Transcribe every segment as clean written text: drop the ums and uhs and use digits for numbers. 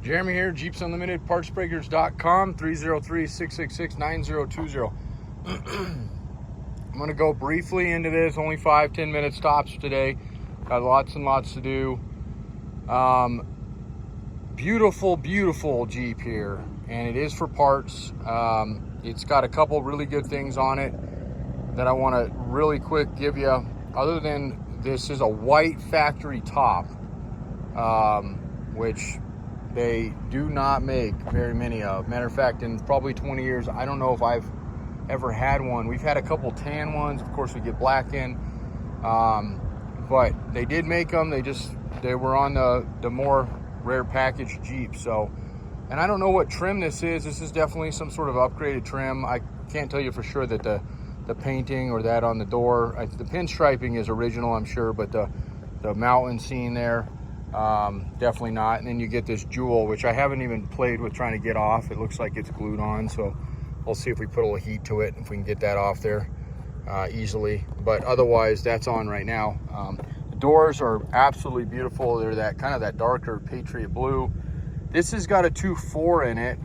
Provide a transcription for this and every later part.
Jeremy here, Jeeps Unlimited, partsbreakers.com, 303-666-9020. I'm going to go briefly into this, only 5-10 minute stops today. Got lots and lots to do. Beautiful, beautiful Jeep here, and it is for parts. It's got a couple really good things on it that I want to really quick give you. Other than this is a white factory top, which they do not make very many of. Matter of fact, in probably 20 years, I don't know if I've ever had one. We've had a couple tan ones. Of course, we get black in, but they did make them. They were on the more rare package Jeep. So, and I don't know what trim this is. This is definitely some sort of upgraded trim. I can't tell you for sure that the painting or that on the door, the pinstriping is original, I'm sure, but the mountain scene there, definitely not. And then you get this jewel, which I haven't even played with trying to get off. It looks like it's glued on, so we'll see if we put a little heat to it, if we can get that off there easily. But otherwise, that's on right now. The doors are absolutely beautiful. They're that kind of that darker Patriot blue. This has got a 2.4 in it,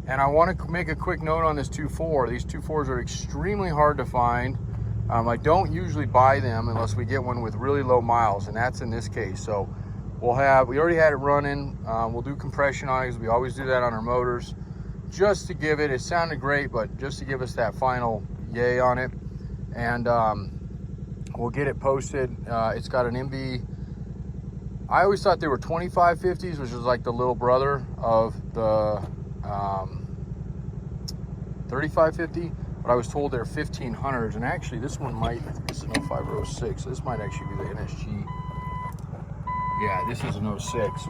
and I want to make a quick note on this 2.4. These 2.4s are extremely hard to find. I don't usually buy them unless we get one with really low miles, and that's in this case. So we already had it running. We'll do compression on it, because we always do that on our motors, just to give it sounded great, but just to give us that final yay on it. And we'll get it posted. It's got an MB. I always thought they were 2550s, which is like the little brother of the 3550, but I was told they're 1500s. And actually, this one might, I think this is an 05 or 06, so this might actually be the NSG. Yeah, this is an 06.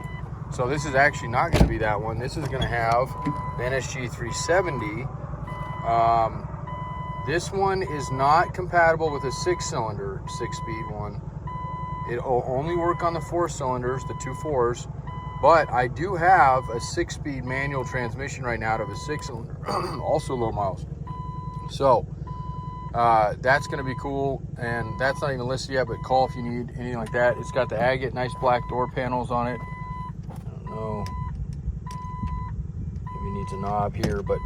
So this is actually not going to be that one. This is going to have the NSG 370. This one is not compatible with a 6-cylinder, 6-speed one. It'll only work on the 4 cylinders, the 2.4s. But I do have a 6-speed manual transmission right now out of a 6-cylinder, also low miles. So that's going to be cool, and that's not even listed yet, but call if you need anything like that. It's got the agate, nice black door panels on it. I don't know, maybe it needs a knob here, but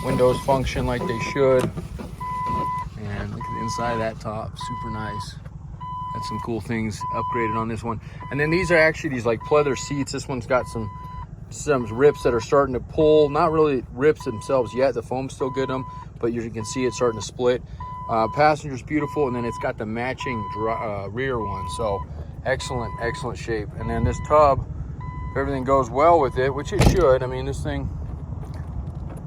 windows function like they should. And look at the inside of that top, super nice. That's some cool things upgraded on this one. And then these are actually these like pleather seats. This one's got some rips that are starting to pull. Not really rips themselves yet. The foam's still good on them, but you can see it starting to split. Passenger's beautiful, and then it's got the matching rear one. So excellent, excellent shape. And then this tub, if everything goes well with it, which it should. I mean, this thing,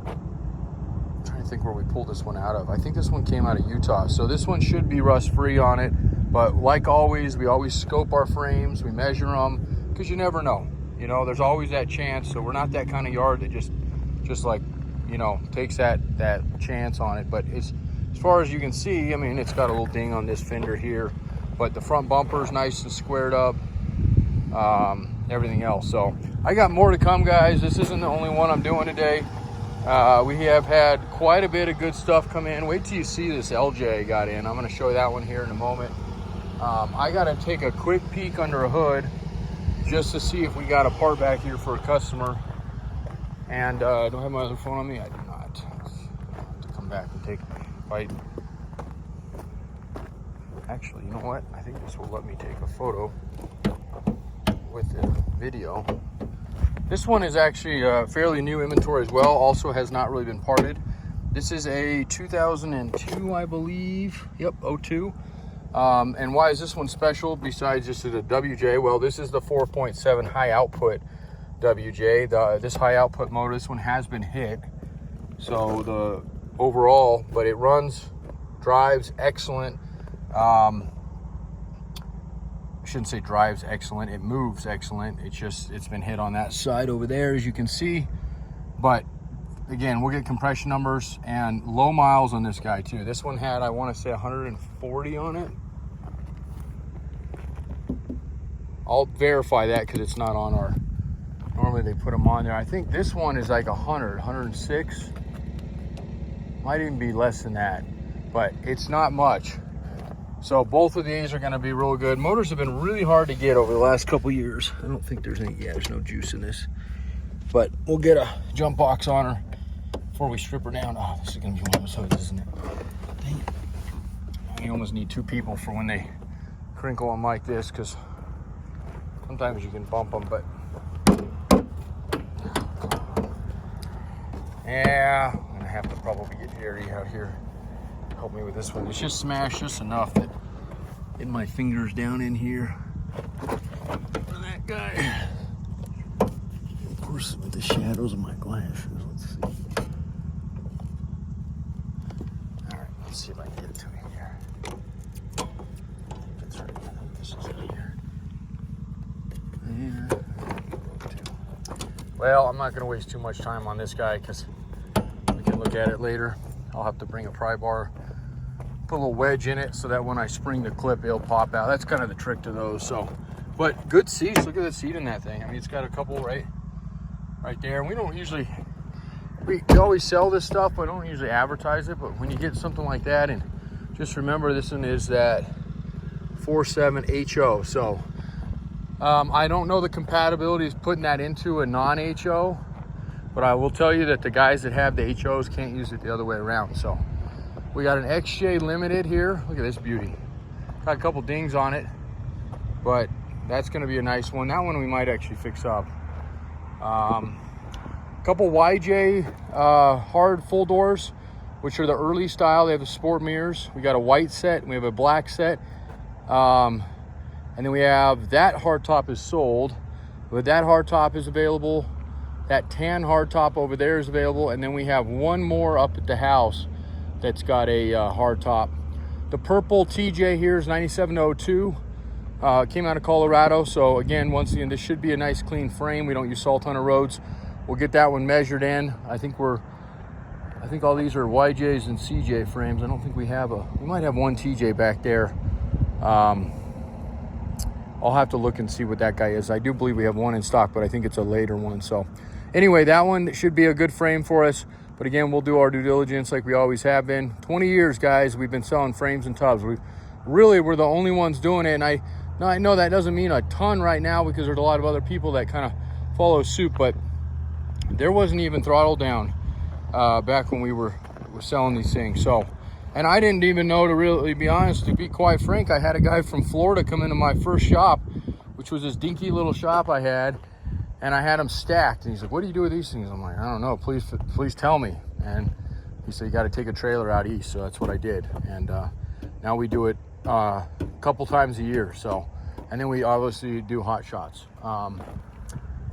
I'm trying to think where we pulled this one out of. I think this one came out of Utah. So this one should be rust-free on it. But like always, we always scope our frames, we measure them, because you never know. You know, there's always that chance. So we're not that kind of yard that just like, you know, takes that chance on it. But it's, as far as you can see, I mean, it's got a little ding on this fender here, but the front bumper's nice and squared up, everything else. So I got more to come, guys. This isn't the only one I'm doing today. We have had quite a bit of good stuff come in. Wait till you see this LJ got in. I'm going to show you that one here in a moment. I got to take a quick peek under a hood just to see if we got a part back here for a customer. And do I have my other phone on me? I do not. I'll have to come back and take a bite. Actually, you know what? I think this will let me take a photo with the video. This one is actually fairly new inventory as well. Also has not really been parted. This is a 2002, I believe. Yep, 02. And why is this one special besides just the WJ? Well, this is the 4.7 high output WJ. This high output motor, this one has been hit. So the overall, but it runs, drives excellent. I shouldn't say drives excellent, it moves excellent. It's been hit on that side over there, as you can see. But again, we'll get compression numbers and low miles on this guy too. This one had, I want to say, 140 on it. I'll verify that because it's not on our, normally they put them on there. I think this one is like 106. Might even be less than that, but it's not much. So both of these are gonna be real good. Motors have been really hard to get over the last couple years. I don't think there's any, yeah, there's no juice in this. But we'll get a jump box on her before we strip her down. Oh, this is gonna be one of those hoods, isn't it? Dang it. You almost need two people for when they crinkle them like this, because sometimes you can bump them, but yeah, I'm gonna have to probably get Harry out here to help me with this one. It's just smashed just enough that get my fingers down in here for that guy. Of course, with the shadows of my glasses. Let's see. All right, let's see if I can get it to me here. That's right. I think this is it here. Yeah. Well, I'm not going to waste too much time on this guy because we can look at it later. I'll have to bring a pry bar, put a little wedge in it so that when I spring the clip, it'll pop out. That's kind of the trick to those. So, but good seats. Look at the seat in that thing. I mean, it's got a couple right there. And we don't usually, we always sell this stuff, but I don't usually advertise it. But when you get something like that, and just remember this one is that 4.7 HO. So I don't know the compatibility of putting that into a non-HO, but I will tell you that the guys that have the HOs can't use it the other way around. So we got an XJ Limited here. Look at this beauty. Got a couple dings on it, but that's going to be a nice one. That one we might actually fix up. Couple YJ hard full doors, which are the early style. They have the sport mirrors. We got a white set and we have a black set. And then we have that hardtop is sold, but that hardtop is available. That tan hardtop over there is available. And then we have one more up at the house that's got a hardtop. The purple TJ here is 9702. Came out of Colorado. So again, once again, this should be a nice clean frame. We don't use salt on our roads. We'll get that one measured in. I think all these are YJs and CJ frames. I don't think we might have one TJ back there. I'll have to look and see what that guy is. I do believe we have one in stock, but I think it's a later one. So anyway, that one should be a good frame for us. But again, we'll do our due diligence like we always have been. 20 years, guys, we've been selling frames and tubs. We're the only ones doing it. And I know that doesn't mean a ton right now because there's a lot of other people that kind of follow suit, but there wasn't even throttle down back when we were selling these things. So, and I didn't even know, to really be honest, to be quite frank, I had a guy from Florida come into my first shop, which was this dinky little shop I had, and I had them stacked. And he's like, "What do you do with these things?" I'm like, "I don't know. Please tell me." And he said, "You got to take a trailer out east." So that's what I did. And now we do it a couple times a year. So, and then we obviously do hot shots.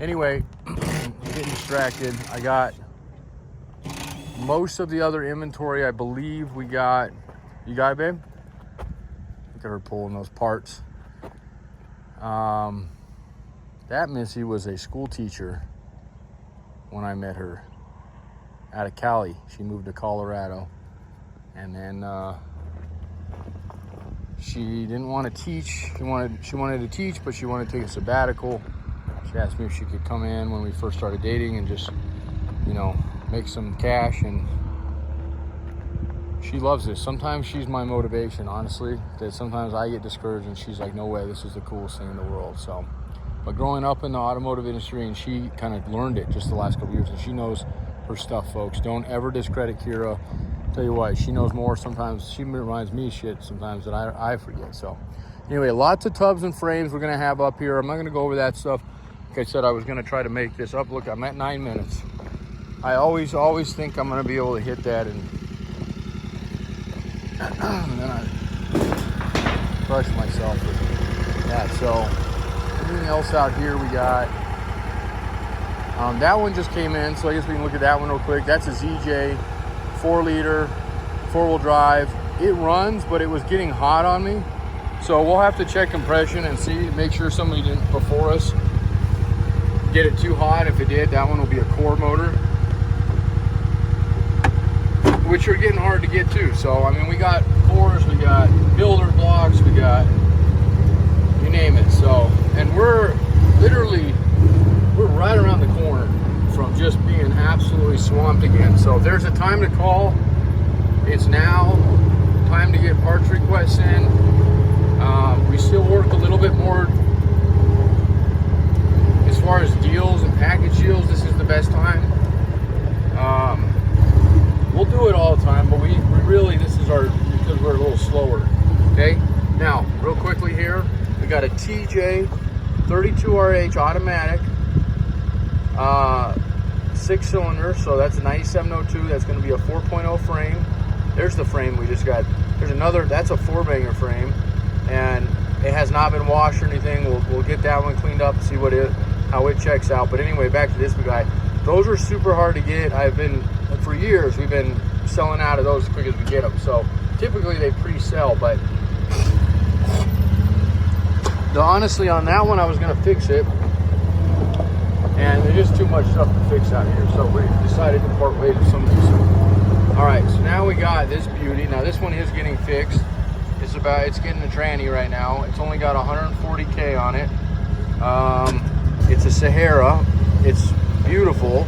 Anyway, I'm getting distracted. I got most of the other inventory. I believe we got. You got it, babe? Look at her pulling those parts. That Missy was a school teacher when I met her out of Cali. She moved to Colorado, and then she didn't want to teach. She wanted to teach, but she wanted to take a sabbatical. She asked me if she could come in when we first started dating and just, make some cash, and she loves this. Sometimes she's my motivation, honestly, that sometimes I get discouraged and she's like, "No way, this is the coolest thing in the world." So, but growing up in the automotive industry, and she kind of learned it just the last couple years, and she knows her stuff, folks. Don't ever discredit Kira. Tell you what, she knows more. Sometimes she reminds me shit sometimes that I forget. So anyway, lots of tubs and frames we're gonna have up here. I'm not gonna go over that stuff. Like I said, I was gonna try to make this up. Look, I'm at 9 minutes. I always think I'm gonna be able to hit that, and then I crush myself with that. So anything else out here we got? That one just came in, so I guess we can look at that one real quick. That's a ZJ 4-liter 4-wheel drive. It runs, but it was getting hot on me, so we'll have to check compression and see, make sure somebody didn't before us get it too hot. If it did, that one will be a core motor, which are getting hard to get to. So I mean, we got cores, we got builder blocks, we got you name it. So, and we're right around the corner from just being absolutely swamped again. So if there's a time to call, it's now. Time to get parts requests in. We still work a little bit more as far as deals and package deals. This is the best time. We'll do it all the time, but we really, this is our, because we're a little slower. Okay, now real quickly here, we got a TJ 32RH automatic, 6-cylinder, so that's a 9702. That's going to be a 4.0 frame. There's the frame we just got. There's another, that's a 4-banger frame, and it has not been washed or anything. We'll get that one cleaned up and see how it checks out. But anyway, back to this guy. Those are super hard to get. For years, we've been selling out of those as quick as we get them. So typically they pre-sell, but honestly on that one I was gonna fix it, and there's just too much stuff to fix out here, so we decided to part ways with some of these. All right, so now we got this beauty. Now this one is getting fixed. It's getting a tranny right now. It's only got 140K on it. It's a Sahara. It's beautiful.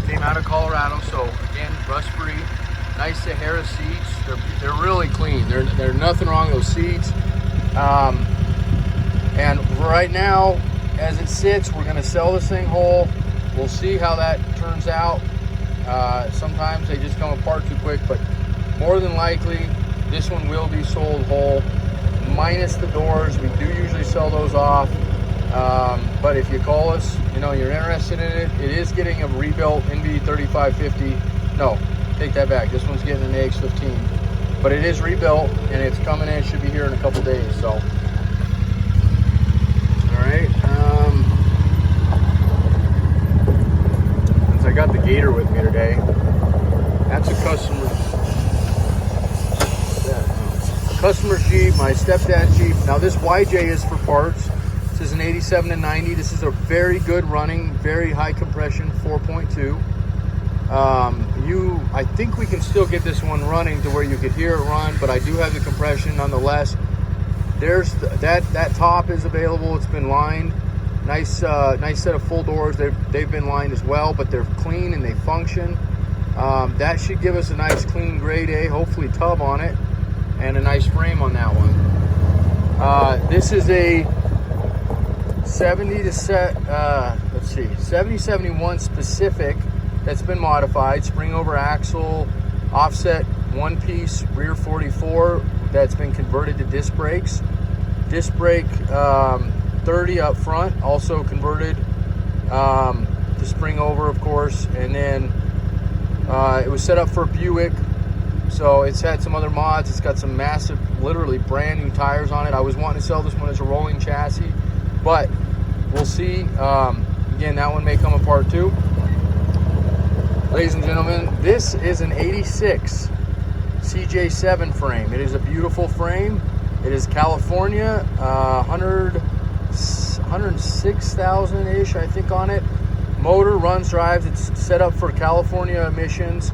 Came out of Colorado, so again, rust-free. Nice Sahara seats. They're really clean. There's nothing wrong with those seats. And right now, as it sits, we're going to sell this thing whole. We'll see how that turns out. Sometimes they just come apart too quick, but more than likely, this one will be sold whole, minus the doors. We do usually sell those off. But if you call us, you're interested in it, it is getting a rebuilt NV 3550. No, take that back. This one's getting an AX15. But it is rebuilt, and it's coming in. It should be here in a couple days, so. All right. Since I got the Gator with me today, that's a customer's Jeep, my stepdad's Jeep. Now this YJ is for parts. This is an 87 to 90. This is a very good running, very high compression 4.2. I think we can still get this one running to where you could hear it run, but I do have the compression nonetheless. There's that top is available. It's been lined. Nice set of full doors. They've been lined as well, but they're clean and they function. That should give us a nice clean grade A, hopefully tub on it, and a nice frame on that one. This is a 7071 specific that's been modified. Spring over axle, offset one piece rear 44 that's been converted to disc brakes. Disc brake 30 up front, also converted to spring over, of course. And then it was set up for a Buick, so it's had some other mods. It's got some massive, literally brand new tires on it. I was wanting to sell this one as a rolling chassis, but we'll see. Again, that one may come apart too. Ladies and gentlemen, this is an 86 CJ7 frame. It is a beautiful frame. It is California, 106,000-ish, I think, on it. Motor runs, drives. It's set up for California emissions,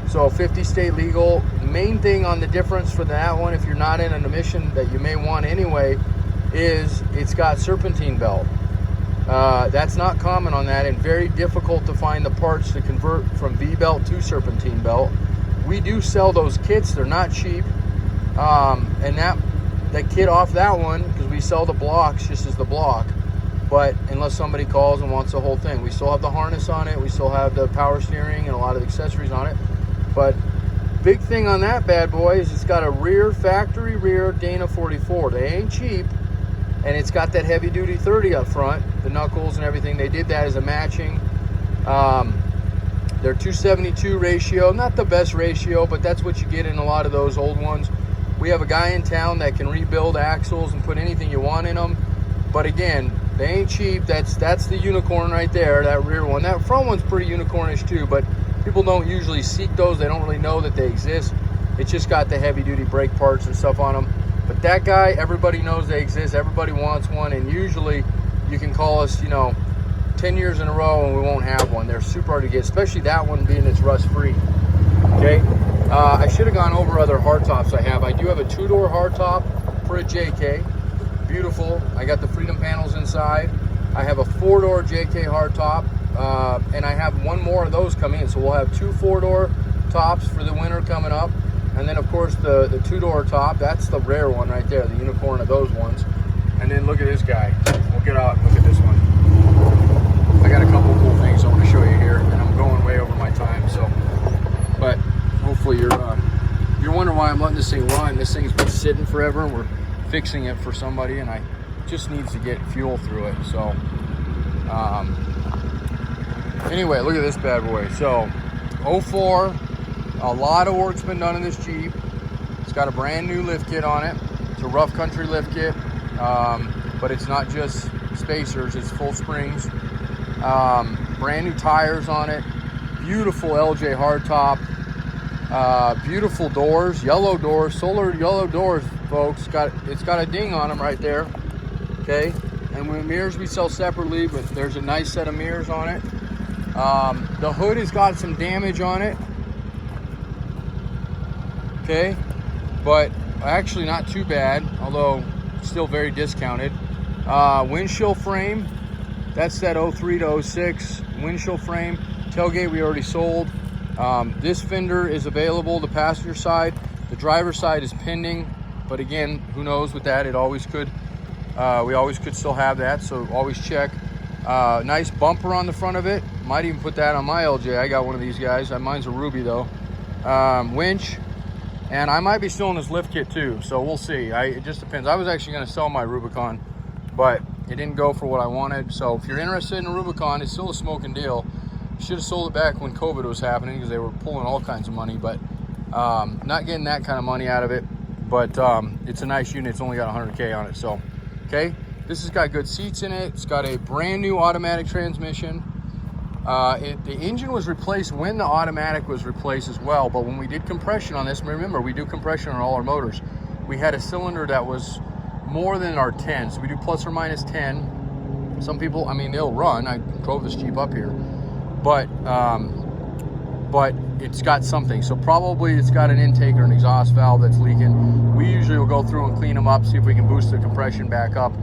so 50 state legal. Main thing on the difference for that one, if you're not in an emission that you may want anyway, is it's got serpentine belt. That's not common on that, and very difficult to find the parts to convert from V-belt to serpentine belt. We do sell those kits. They're not cheap. And that kit off that one, because we sell the blocks just as the block, but unless somebody calls and wants the whole thing, we still have the harness on it. We still have the power steering and a lot of accessories on it. But big thing on that bad boy is it's got a factory rear Dana 44. They ain't cheap. And it's got that heavy duty 30 up front, the knuckles and everything. They did that as a matching. They're 272 ratio, not the best ratio, but that's what you get in a lot of those old ones. We have a guy in town that can rebuild axles and put anything you want in them. But again, they ain't cheap. That's the unicorn right there, that rear one. That front one's pretty unicornish too, but people don't usually seek those. They don't really know that they exist. It's just got the heavy duty brake parts and stuff on them. But that guy, everybody knows they exist. Everybody wants one, and usually you can call us, 10 years in a row and we won't have one. They're super hard to get, especially that one being it's rust-free. Okay, I should have gone over other hardtops I have. I do have a 2-door hardtop for a JK. Beautiful. I got the Freedom panels inside. I have a 4-door JK hardtop, and I have one more of those coming in. So we'll have 2 4-door tops for the winter coming up. And then of course the two-door top, that's the rare one right there, the unicorn of those ones. And then look at this guy. We'll get out and look at this one. I got a couple cool things I want to show you here, and I'm going way over my time, so, but hopefully you're wondering why I'm letting this thing run. This thing's been sitting forever, and we're fixing it for somebody, and I just needs to get fuel through it. So anyway, look at this bad boy. So 04, a lot of work's been done in this Jeep. It's got a brand new lift kit on it. It's a rough country lift kit, but it's not just spacers, it's full springs. Brand new tires on it, beautiful LJ hardtop, beautiful doors, yellow doors, solar yellow doors, folks. It's got a ding on them right there, okay? And when mirrors we sell separately, but there's a nice set of mirrors on it. The hood has got some damage on it, okay? But actually not too bad, although still very discounted. Windshield frame, that's that 03 to 06 windshield frame. Tailgate we already sold. This fender is available, the passenger side. The driver's side is pending, but again, who knows with that, it always could. We always could still have that, so always check. Nice bumper on the front of it. Might even put that on my LJ. I got one of these guys. Mine's a Ruby though. Winch, and I might be still in this lift kit too, so we'll see. It just depends. I was actually going to sell my Rubicon, but it didn't go for what I wanted. So if you're interested in a Rubicon, it's still a smoking deal. Should have sold it back when COVID was happening because they were pulling all kinds of money, but not getting that kind of money out of it. But it's a nice unit. It's only got 100K on it. So, okay, this has got good seats in it. It's got a brand new automatic transmission. The engine was replaced when the automatic was replaced as well. But when we did compression on this, remember we do compression on all our motors. We had a cylinder that was more than our 10, so we do plus or minus 10. Some people, I mean, they'll run. I drove this Jeep up here, but it's got something. So probably it's got an intake or an exhaust valve that's leaking. We usually will go through and clean them up, see if we can boost the compression back up,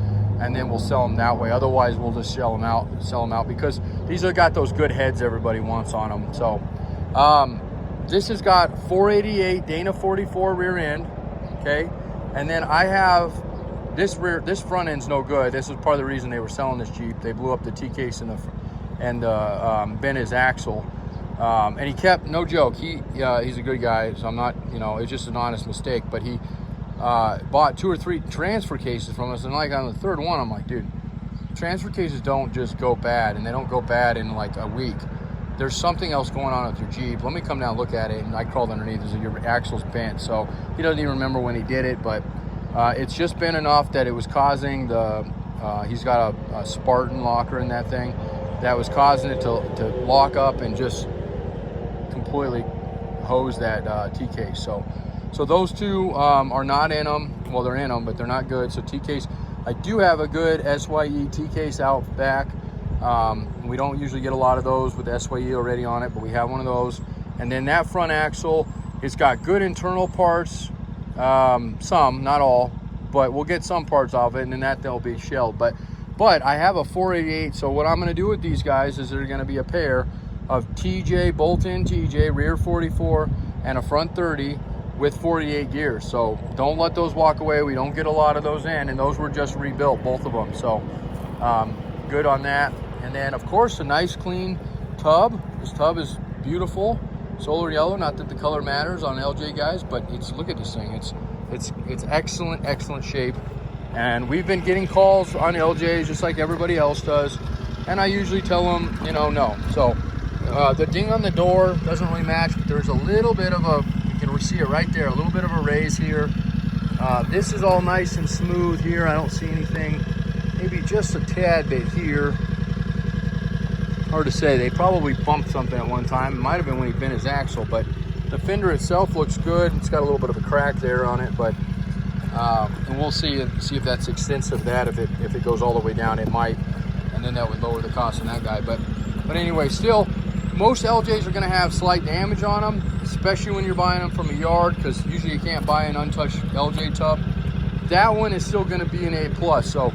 and then we'll sell them that way. Otherwise, we'll just sell them out because these have got those good heads everybody wants on them. So this has got 488 Dana 44 rear end, okay, and then I have this front end's no good. This is part of the reason they were selling this Jeep. They blew up the T-case and bent his axle. And he kept, no joke, he's a good guy, so I'm not, it's just an honest mistake, but he bought 2 or 3 transfer cases from us, and like on the third one, I'm like, dude, transfer cases don't just go bad, and they don't go bad in like a week. There's something else going on with your Jeep. Let me come down and look at it, and I crawled underneath, your axle's bent, so he doesn't even remember when he did it, but it's just been enough that it was causing he's got a Spartan locker in that thing that was causing it to lock up and just completely hose that T-case. So those two are not in them. Well, they're in them, but they're not good. So T-case, I do have a good SYE T-case out back. We don't usually get a lot of those with SYE already on it, but we have one of those. And then that front axle, it's got good internal parts. Some, not all, but we'll get some parts off it, and then they'll be shelled. But I have a 488, so what I'm going to do with these guys is they're going to be a pair of TJ, bolt-in TJ, rear 44, and a front 30 with 48 gears. So don't let those walk away. We don't get a lot of those in, and those were just rebuilt, both of them. So good on that. And then, of course, a nice clean tub. This tub is beautiful. Solar yellow, not that the color matters on LJ guys, but look at this thing. It's excellent shape. And we've been getting calls on LJs just like everybody else does. And I usually tell them, no. So the ding on the door doesn't really match, but there's a little bit of you can see it right there, a little bit of a raise here. This is all nice and smooth here. I don't see anything, maybe just a tad bit here. Hard to say. They probably bumped something at one time. It might have been when he bent his axle, but the fender itself looks good. It's got a little bit of a crack there on it, but and we'll see if that's extensive. That if it goes all the way down, it might, and then that would lower the cost on that guy. But anyway, still, most LJs are going to have slight damage on them, especially when you're buying them from a yard, because usually you can't buy an untouched LJ tub. That one is still going to be an A+. So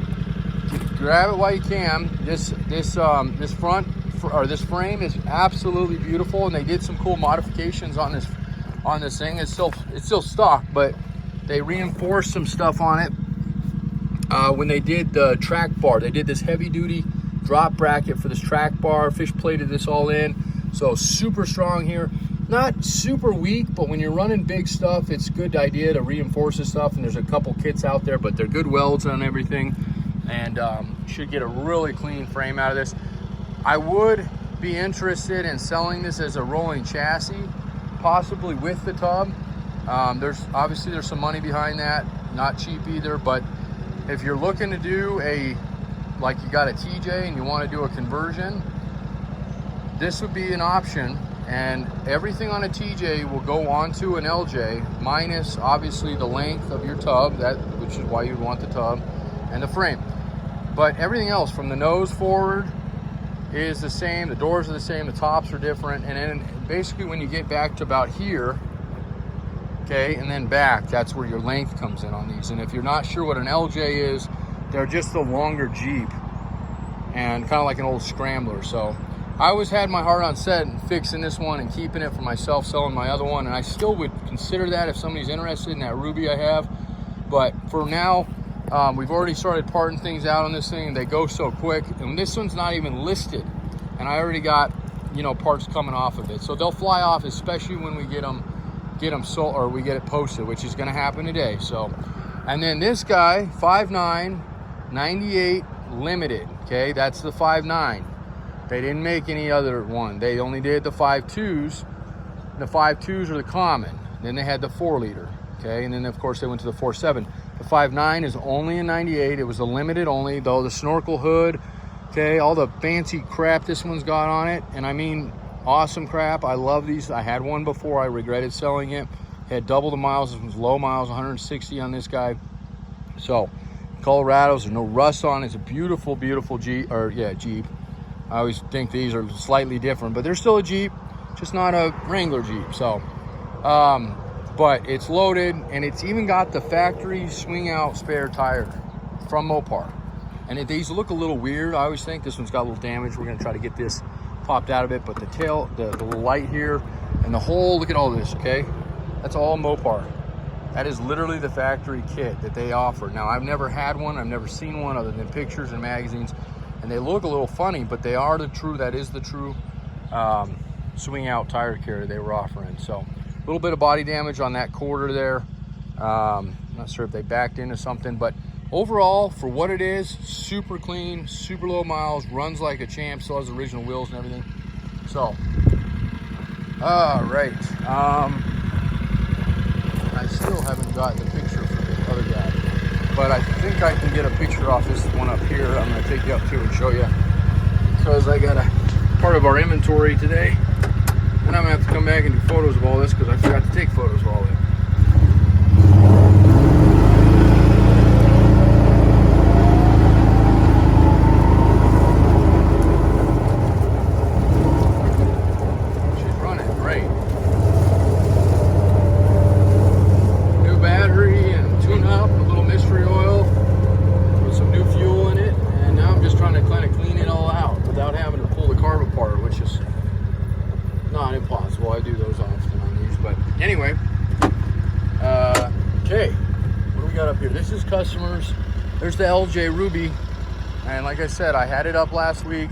grab it while you can. This frame is absolutely beautiful, and they did some cool modifications on on this thing. It's still stock, but they reinforced some stuff on it when they did the track bar. They did this heavy duty drop bracket for this track bar, fish plated this all in, so super strong here. Not super weak, but when you're running big stuff, it's a good idea to reinforce this stuff. And there's a couple kits out there, but they're good welds on everything, and should get a really clean frame out of this. I would be interested in selling this as a rolling chassis, possibly with the tub. There's some money behind that, not cheap either, but if you're looking to do like you got a TJ and you want to do a conversion, this would be an option. And everything on a TJ will go onto an LJ, minus obviously the length of your tub, which is why you'd want the tub, and the frame. But everything else from the nose forward is the same, the doors are the same, the tops are different, and then basically when you get back to about here, okay, and then back, that's where your length comes in on these. And if you're not sure what an LJ is, they're just a longer Jeep and kind of like an old Scrambler. So I always had my heart on set and fixing this one and keeping it for myself, selling my other one, and I still would consider that if somebody's interested in that Ruby I have. But for now, we've already started parting things out on this thing, and they go so quick, and this one's not even listed, and I already got, you know, parts coming off of it. So they'll fly off, especially when we get them sold, or we get it posted, which is going to happen today. So, and then this guy, 5.9 98 limited, okay, that's the 5.9. They didn't make any other one. They only did the 5.2s. The 5.2s are the common. Then they had the 4-liter, okay, and then of course they went to the 4.7. The 5.9 is only a 98. It was a limited only, though. The snorkel hood, okay, all the fancy crap this one's got on it, and I mean awesome crap. I love these. I had one before. I regretted selling it. Had double the miles. It was low miles, 160 on this guy. So Colorado's, there's no rust on it. It's a beautiful, beautiful Jeep. I always think these are slightly different, but they're still a Jeep, just not a Wrangler Jeep. So, but it's loaded, and it's even got the factory swing out spare tire from Mopar. And these look a little weird. I always think this one's got a little damage. We're gonna try to get this popped out of it, but the tail, the little light here, and the whole, look at all this, okay? That's all Mopar. That is literally the factory kit that they offer. Now, I've never had one. I've never seen one other than pictures and magazines. And they look a little funny, but they are that is the true swing out tire carrier they were offering. So a little bit of body damage on that quarter there. Not sure if they backed into something, but overall, for what it is, super clean, super low miles, runs like a champ, still has original wheels and everything. So, all right. I still haven't got the picture for the other guy, but I think I can get a picture off this one up here. I'm going to take you up to and show you, because I got a part of our inventory today, and I'm going to have to come back and do photos of all this because I forgot to take photos of all of it. Customers, there's the LJ Ruby, and like I said, I had it up last week.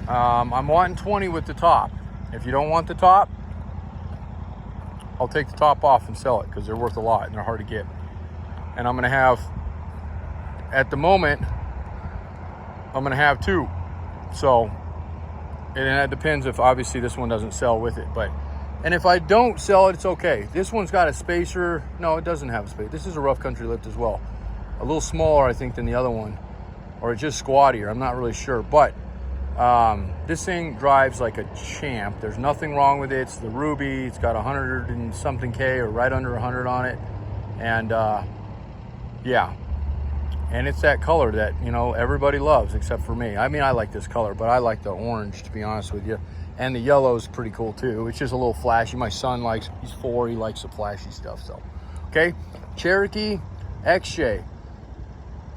I'm wanting 20 with the top. If you don't want the top, I'll take the top off and sell it because they're worth a lot and they're hard to get. And I'm gonna have, at the moment, I'm gonna have 2. So, and that depends if obviously this one doesn't sell with it, but. And if I don't sell it, it's okay. This one's got a spacer. No, it doesn't have a spacer. This is a rough country lift as well. A little smaller, I think, than the other one. Or just squattier, I'm not really sure. But this thing drives like a champ. There's nothing wrong with it. It's the Ruby. It's got 100 and something K, or right under 100 on it. And yeah. And it's that color that, you know, everybody loves except for me. I mean, I like this color, but I like the orange, to be honest with you. And the yellow is pretty cool too. It's just a little flashy. My son likes, he's 4, he likes the flashy stuff. So, okay, Cherokee XJ.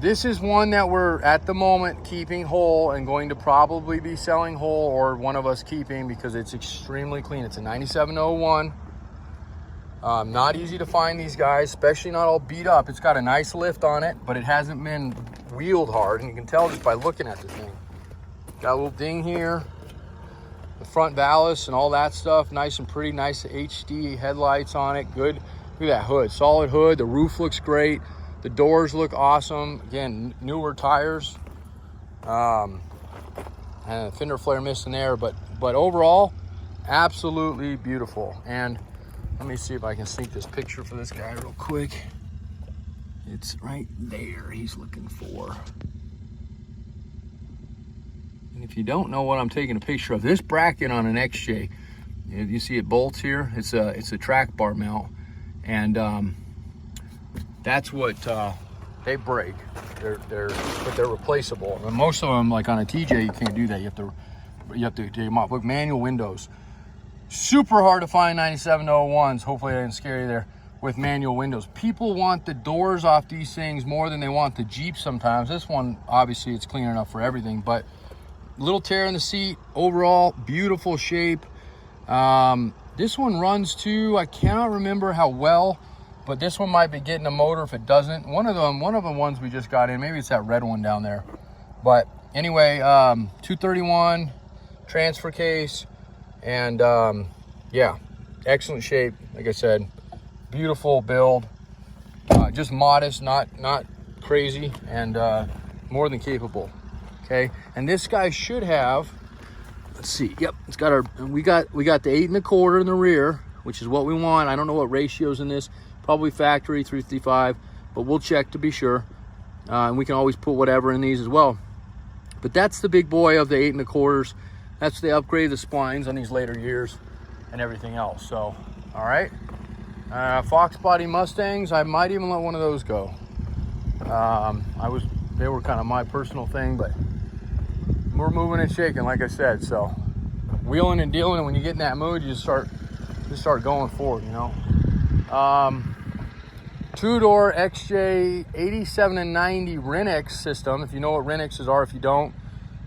This is one that we're at the moment keeping whole and going to probably be selling whole, or one of us keeping, because it's extremely clean. It's a 9701. Not easy to find these guys, especially not all beat up. It's got a nice lift on it, but it hasn't been wheeled hard, and you can tell just by looking at the thing. Got a little ding here, the front ballast and all that stuff, nice and pretty, nice HD headlights on it, good. Look at that hood, solid hood. The roof looks great. The doors look awesome. Again, newer tires, and a fender flare mist in there, but overall, absolutely beautiful. And let me see if I can sneak this picture for this guy real quick. It's right there he's looking for. And if you don't know what I'm taking a picture of, this bracket on an XJ, you see it bolts here, it's a track bar mount, and that's what they break. But they're replaceable. And most of them, like on a TJ, you can't do that. You have to take them off. Look, manual windows. Super hard to find 9701s. Hopefully I didn't scare you there with manual windows. People want the doors off these things more than they want the Jeep sometimes. This one, obviously, it's clean enough for everything, but little tear in the seat. Overall, beautiful shape. This one runs too. I cannot remember how well, but this one might be getting a motor if it doesn't. One of the ones we just got in, maybe it's that red one down there. But anyway, 231 transfer case. And yeah, excellent shape. Like I said, beautiful build, just modest, not crazy, and more than capable. Okay, and this guy should have, let's see, yep, it's got our, we got the 8 1/4 in the rear, which is what we want. I don't know what ratios in this, probably factory 355, but we'll check to be sure. And we can always put whatever in these as well. But that's the big boy of the 8 1/4. That's the upgrade, the splines on these later years and everything else. So, all right. Fox body Mustangs, I might even let one of those go. They were kind of my personal thing, but we're moving and shaking, like I said. So, wheeling and dealing, and when you get in that mood, you just start going forward, you know. 2-door XJ 87 and 90 Renix system. If you know what Renixes are, if you don't,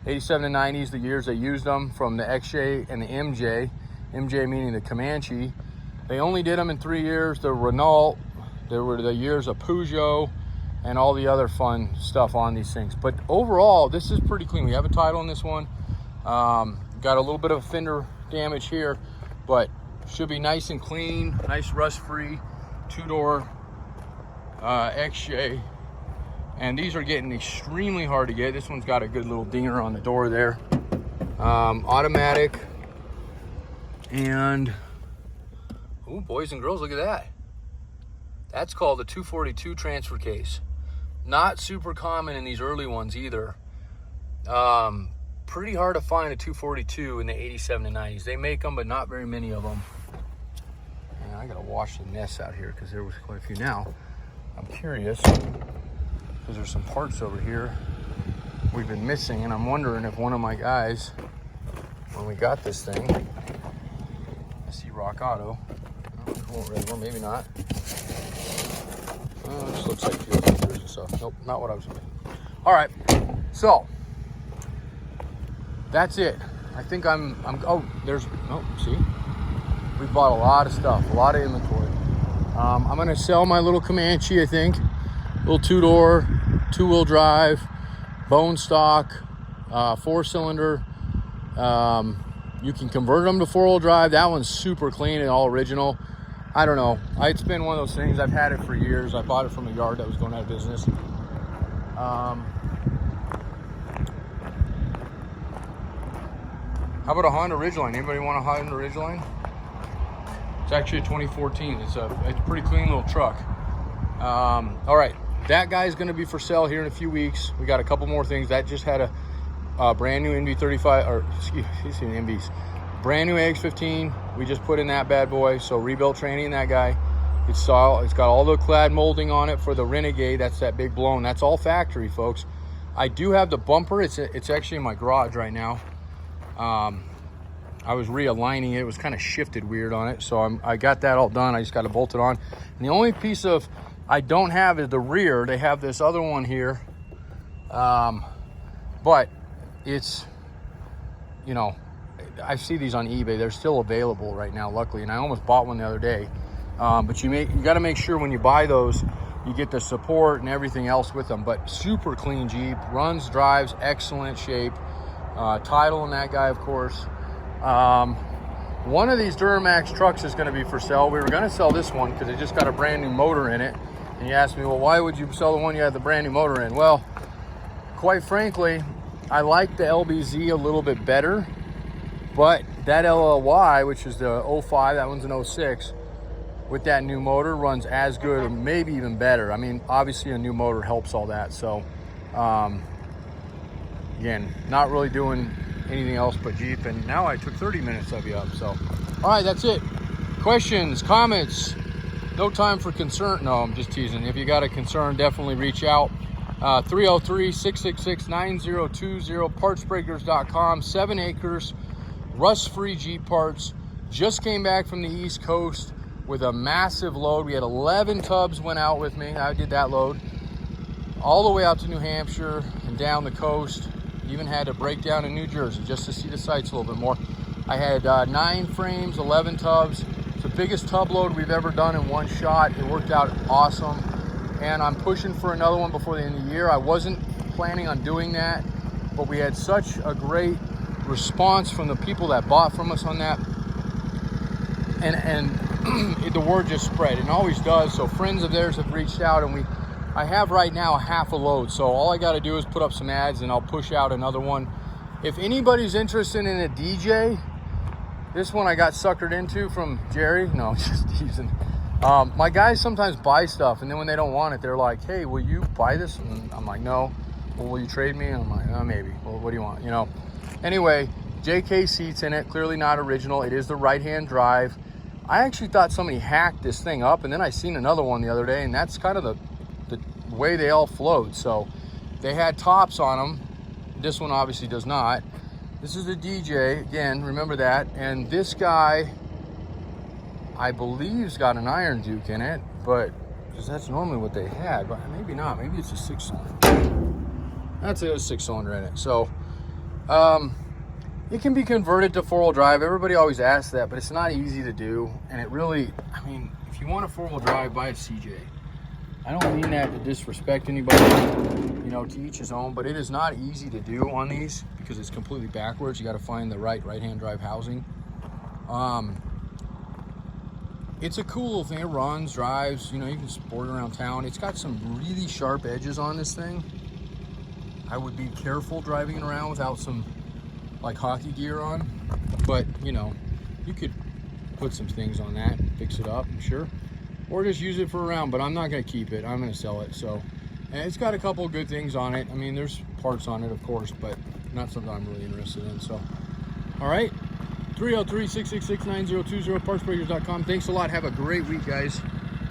87 and 90 is the years they used them, from the XJ and the MJ. MJ meaning the Comanche. They only did them in 3 years. The Renault, there were the years of Peugeot and all the other fun stuff on these things. But overall, this is pretty clean. We have a title on this one. Got a little bit of fender damage here, but should be nice and clean, nice rust-free 2-door XJ. And these are getting extremely hard to get. This one's got a good little dinger on the door there. Automatic. And, oh, boys and girls, look at that. That's called a 242 transfer case. Not super common in these early ones either. Pretty hard to find a 242 in the 87 and 90s. They make them, but not very many of them. And I gotta wash the nests out here because there was quite a few. Now, I'm curious, because there's some parts over here we've been missing, and I'm wondering if one of my guys, when we got this thing, I see Rock Auto, or maybe not. Oh, it just looks like fuel filters and stuff. Nope, not what I was looking. All right, so that's it. I think oh, see, we bought a lot of stuff, a lot of inventory. I'm gonna sell my little Comanche, I think. Little 2-door, 2-wheel drive, bone stock, 4-cylinder. You can convert them to 4-wheel drive. That one's super clean and all original. I don't know. It's been one of those things. I've had it for years. I bought it from a yard that was going out of business. How about a Honda Ridgeline? Anybody want a Honda Ridgeline? It's actually a 2014. It's a pretty clean little truck. All right. That guy's going to be for sale here in a few weeks. We got a couple more things. That just had a brand new NV35, or excuse me, NVs. Brand new AX15. We just put in that bad boy. So rebuilt tranny in that guy. It's got all the clad molding on it for the Renegade. That's that big blown. That's all factory, folks. I do have the bumper. It's actually in my garage right now. I was realigning it. It was kind of shifted weird on it. So I got that all done. I just got to bolt it on. And the only piece of I don't have is the rear. They have this other one here. But it's, you know, I see these on eBay. They're still available right now, luckily. And I almost bought one the other day. But you got to make sure when you buy those, you get the support and everything else with them. But super clean Jeep, runs, drives, excellent shape. Title on that guy, of course. One of these Duramax trucks is going to be for sale. We were going to sell this one because it just got a brand new motor in it. And you asked me, well, why would you sell the one you had the brand new motor in? Well, quite frankly, I like the LBZ a little bit better, but that LLY, which is the 05, that one's an 06, with that new motor runs as good or maybe even better. I mean, obviously a new motor helps all that. So, again, not really doing anything else but Jeep. And now I took 30 minutes of you up. So, all right, that's it. Questions, comments, no time for concern. No, I'm just teasing. If you got a concern, definitely reach out. 303-666-9020, partsbreakers.com, 7 acres, rust-free Jeep parts. Just came back from the East Coast with a massive load. We had 11 tubs went out with me. I did that load all the way out to New Hampshire and down the coast. Even had to break down in New Jersey just to see the sights a little bit more. I had 9 frames, 11 tubs. It's the biggest tub load we've ever done in one shot. It worked out awesome. And I'm pushing for another one before the end of the year. I wasn't planning on doing that, but we had such a great response from the people that bought from us on that. And the word just spread, and always does. So friends of theirs have reached out, and I have right now a half a load. So all I got to do is put up some ads, and I'll push out another one. If anybody's interested in a DJ, this one I got suckered into from Jerry. No, just teasing. My guys sometimes buy stuff, and then when they don't want it, they're like, hey, will you buy this? And I'm like, no. Well, will you trade me? And I'm like, oh, maybe. Well, what do you want? You know. Anyway, JK seats in it, clearly not original. It is the right-hand drive. I actually thought somebody hacked this thing up, and then I seen another one the other day, and that's kind of the way they all flowed. So they had tops on them. This one obviously does not. This is the DJ, again, remember that. And this guy, I believe, has got an Iron Duke in it, but because that's normally what they had, but maybe not. Maybe it's a 6-cylinder. That's a 6-cylinder in it. So it can be converted to 4-wheel drive. Everybody always asks that, but it's not easy to do. And it really, I mean, if you want a 4-wheel drive, buy a CJ. I don't mean that to disrespect anybody, you know, to each his own, but it is not easy to do on these because it's completely backwards. You got to find the right-hand drive housing. It's a cool little thing. It runs, drives, you know, you can sport it around town. It's got some really sharp edges on this thing. I would be careful driving it around without some like hockey gear on, but you know, you could put some things on that and fix it up, I'm sure, or just use it for a round. But I'm not going to keep it. I'm going to sell it. So, and it's got a couple of good things on it. I mean, there's parts on it, of course, but not something I'm really interested in. So, all right, 303-666-9020, partsbreakers.com. Thanks a lot. Have a great week, guys.